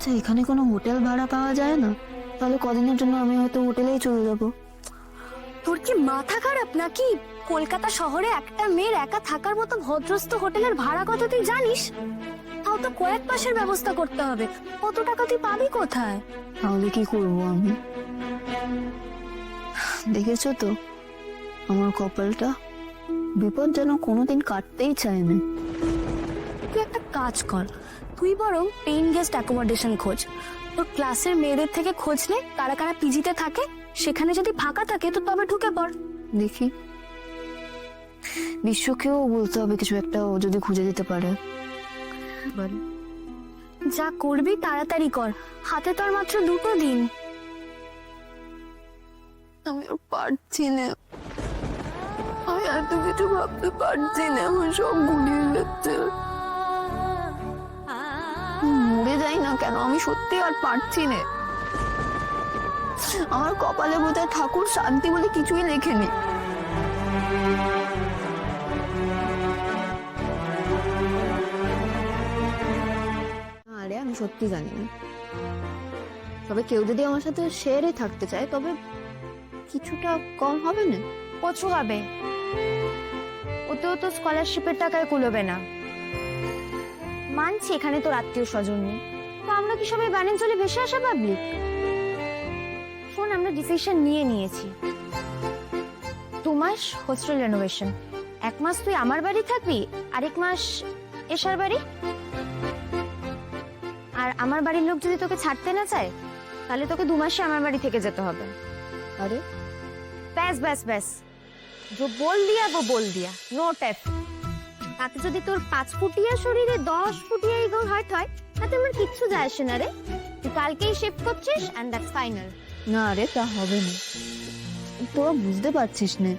আচ্ছা, এখানে কোনো হোটেল ভাড়া পাওয়া যায় না? তাহলে কদিনের জন্য আমি হয়তো হোটেলেই চলে যাব। তোর কি মাথা খারাপ নাকি? কলকাতা শহরে একটা মেয়ের একা থাকার মতো ভদ্রস্থ হোটেলের ভাড়া কত তুই জানিস? তাও তো কয়েক মাসের ব্যবস্থা করতে হবে। কত টাকা তুই পাবি কোথায়? তাহলে কি করবো আমি? দেখেছো তো আমার কপালটা, বিপদ যেন কোনোদিন কাটতেই চায় না। তুই একটা কাজ কর, তুই বরং পেইন গেস্ট অ্যাকোমোডেশন খোঁজ। তোর ক্লাসের মেয়েদের থেকে খোঁজ নে কারা কারা পিজিতে থাকে, সেখানে যদি ফাঁকা থাকে তো তবে ঢুকে পড়। দেখি, বিশ্বকেও বলতে হবে কিছু একটা, ও যদি খুঁজে দিতে পারে। যা করবি তাড়াতাড়ি কর, হাতে তো আর মাত্র 2 দিন। আমি আর পারছি না, আমি এত কিছু ভাবতে পারছি না, আমার সব গুলিয়ে যাচ্ছে। মরে যাই না কেন, আমি সত্যি আর পারছি না। আমার কপালে বোধহয় ঠাকুর শান্তি বলে কিছুই লেখেনি। আরে আমি সত্যি জানি না, তবে কেউ যদি আমার সাথে শেয়ারে থাকতে চায় তবে কিছুটা কম হবে না? কচু হবে, ওতেও তো স্কলারশিপের টাকায় কুলোবে না। মানছি এখানে তোর আত্মীয় স্বজন নেই, তো আমরা কি সবাই বাণিজ্যলে ভেসে আসা পাবলিক? শোন, আমরা ডিসিশন নিয়ে নিয়েছি, 2 মাস হোস্টেল রেনোভেশন, 1 মাস তুই আমার বাড়ি থাকবি, আরেক মাস এশার বাড়ি। আর আমার বাড়ির লোক যদি তোকে ছাড়তে না চায় তাহলে তোকে 2 মাসে আমার বাড়ি থেকে যেতে হবে। আরে ব্যাস ব্যাস ব্যাস, जो बोल दिया वो बोल दिया, नो टेप। তাতে যদি তোর 5 ফুটিয়া শরীরে 10 ফুটিয়া ইগো হার্ট হয় তাতে আমার কিচ্ছু যায় আসে না রে। তুই কালকেই শিফট করছিস এন্ড দ্যাটস ফাইনাল। না রে, তা হবে না, তোরা বুঝতে পারছিস না।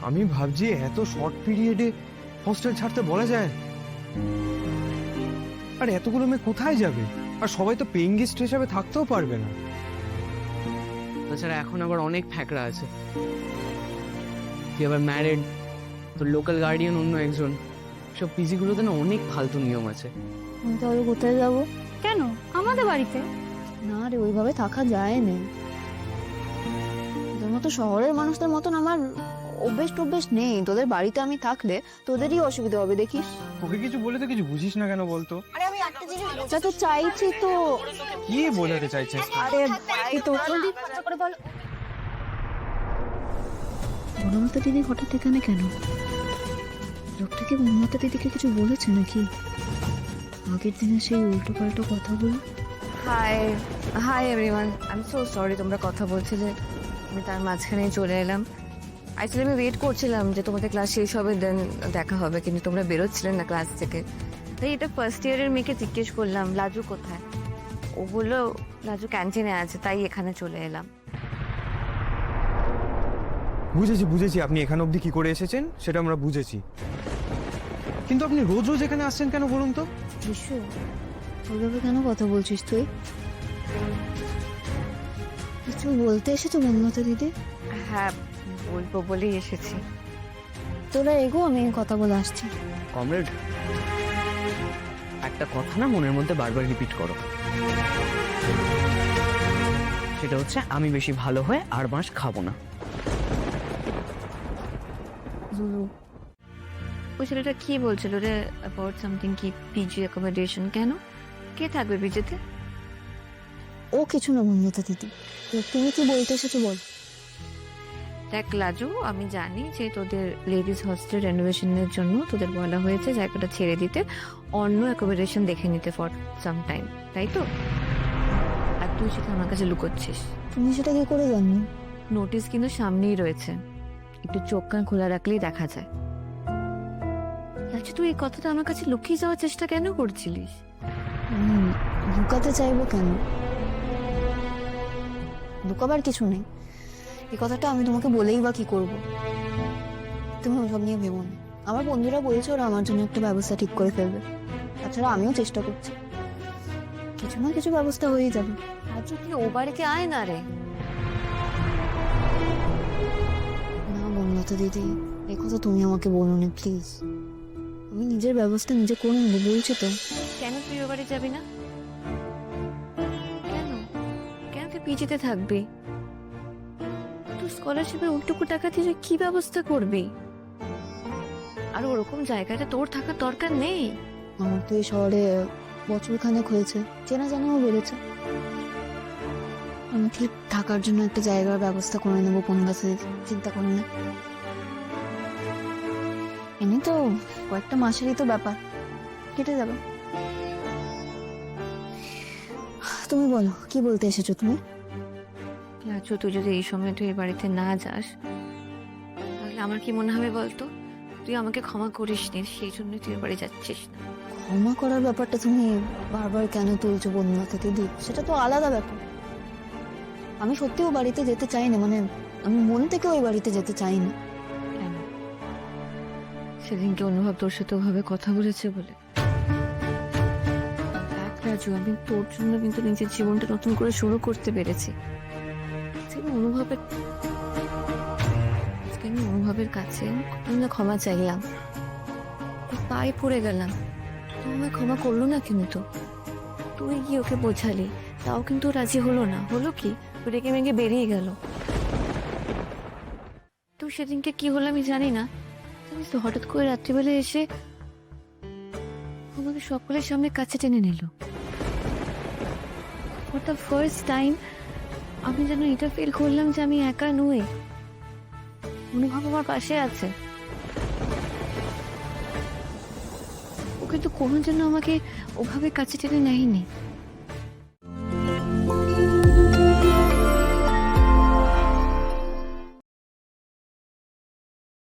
আমি ভাবছি এত শর্ট পিরিয়ডে হস্টেল ছাড়তে বলা যায়? আর এতগুলো মেয়ে কোথায় যাবে? আর সবাই তো পেইং গেস্ট হিসাবে থাকতেও পারবে না। তাছাড়া এখন আবার অনেক ফ্যাকরা আছে, তুই আবার ম্যারিড, তোর লোকাল গার্ডিয়ান অন্য একজন, সব পিজিগুলোতে না অনেক ফালতু নিয়ম আছে। আমি তাহলে কোথায় যাবো? কেন? আমাদের বাড়িতে। না রে, ওইভাবে থাকা যায় না। তোদের মতো শহরের মানুষদের মতন আমার অভ্যেস নেই। তোদের বাড়িতে আমি থাকলে তোদেরই অসুবিধা হবে, দেখিস। তোকে কিছু বলে তো কিছু বুঝিস না কেন বলতো? যা তো চাইছি তো। কি বোঝাতে চাইছিস তুই? আরে ভাই, তো করে বল। বনলতা দিদি হঠাৎ এখানে কেন? লোকটাকে বনলতা দিদিকে কিছু বলেছে নাকি? আগের দিনে সেই উল্টো পাল্টো কথাগুলো। High hi everyone, I am so sorry তোমরা কথা বলছিলে, আমি তার মাঝখানে চলে এলাম। অ্যাকচুয়ালি আমি ওয়েট করছিলাম যে তোমাদের ক্লাস শেষ হবে দেন দেখা হবে, কিন্তু তোমরা বেরোচ্ছিলেন না ক্লাস থেকে, তাই এটা ফার্স্ট ইয়ারের মেয়েকে জিজ্ঞেস করলাম লাজু কোথায়। ও বললো লাজু ক্যান্টিনে আছে, তাই এখানে চলে এলাম। বুঝেছি আপনি এখানে অবধি কি করে এসেছেন সেটা আমরা বুঝেছি, কিন্তু আপনি রোজ রোজ এখানে আসছেন কেন বলুন তো? বিশু, ওইভাবে কেন কথা বলছিস তুই? কিছু বলতে এসেছো বনলতা দিদি? হ্যাঁ বলবো বলেই এসেছি। তোরা এগো, আমি কথা বলে আসছি। কমরেড, একটা কথা না মনের মধ্যে বারবার রিপিট করো, সেটা হচ্ছে আমি বেশি ভালো হয়ে আর মাস খাবো না। ওই ছেলেটা কি বলছিল রে অ্যাবাউট সামথিং, কি পিজি অ্যাকোমোডেশন? কেন, কে থাকবে পিজিতে? ও কিছু না বনলতা দিদি, তো তুমি কি বলতে এসেছো বল। দেখ লাজু, আমি জানি যে তোদের লেডিস হস্টেল রেনোভেশনের জন্য তোদের বলা হয়েছে জায়গাটা ছেড়ে দিতে, অন্য অ্যাকোমোডেশন দেখে নিতে ফর সাম টাইম, তাই তো? আর তুই সেটা আমার কাছে লুকোচ্ছিস। তুমি সেটা কি করে জানো? নোটিস কিন্তু সামনেই রয়েছে, একটু চোখ কান খোলা রাখলেই দেখা যায়। আচ্ছা, তুই এই কথাটা আমার কাছে লুকিয়ে যাওয়ার চেষ্টা কেন করছিলিস? লুকাতে চাইবো কেন? লুকাবার কিছু নেই, এই কথাটা আমি তোমাকে বলেই বা কি করব? তুমি ওসব নিয়ে ভেবো না। আমার বন্ধুরা বলছে ওরা আমার জন্য একটা ব্যবস্থা ঠিক করে ফেলবে, তাছাড়া আমিও চেষ্টা করছি, কিছু না কিছু ব্যবস্থা হয়েই যাবে। আচ্ছা, তুই ও বাড়িতে আয় না রে। না বনলতা দিদি, এই কথা তুমি আমাকে বলো না প্লিজ। আমি নিজের ব্যবস্থা নিজে করে নেবো, বলছি তো। কেন তুই ও বাড়ি যাবি না? পিজিতে থাকবি, তোর স্কলারশিপের ওইটুকু টাকা দিয়ে কি ব্যবস্থা করবি? আর ওরকম জায়গাটা তোর থাকার দরকার নেই। আমার তো এই শহরে বছরখানেক হয়েছে, চেনা জানাও বেড়েছে। আমি ঠিক থাকার জন্য একটা জায়গার ব্যবস্থা করে নেবো কোন বাসে, চিন্তা করি না। এমনি তো কয়েকটা মাসেরই তো ব্যাপার, কেটে যাবে। তুমি বলো, কি বলতে এসেছো তুমি? আচ্ছা, তুই যদি এই সময় তুই এই বাড়িতে না যাস তাহলে আমার কি মনে হবে বলতো? তুই আমাকে ক্ষমা করিস নি, সেই জন্য তুই এ বাড়ি যাচ্ছিস না। ক্ষমা করার ব্যাপারটা তুমি বারবার কেন তুলছো বন্যা থেকে দিক? সেটা তো আলাদা ব্যাপার। আমি সত্যিও বাড়িতে যেতে চাই না, মানে আমি মন থেকে ওই বাড়িতে যেতে চাই না। কেন? সেদিনকে অনুভব তোর সাথে ওভাবে কথা বলেছে বলে? দেখ রাজু, আমি তোর জন্য কিন্তু নিজের জীবনটা নতুন করে শুরু করতে পেরেছি। আজকে আমি অনুভবের কাছে ক্ষমা চাইলাম, পায়ে পড়ে গেলাম, তো আমায় ক্ষমা করলো না কিন্তু। তুই গিয়ে ওকে বোঝালি, তাও কিন্তু ও রাজি হলো না। হলো কি, রেগে মেগে বেরিয়ে গেল। তো সেদিনকে কি হলো আমি জানি না, জানিস তো, হঠাৎ করে রাত্রিবেলা এসে আমাকে সকলের সামনে কাছে টেনে নিল। ফর দ্য ফার্স্ট টাইম আমি যেন এটা ফিল করলাম যে আমি একা নই, অনুভব আমার পাশে আছে। ও কিন্তু কোনো জন্য আমাকে ওভাবে কাছে টেনে নেয়নি।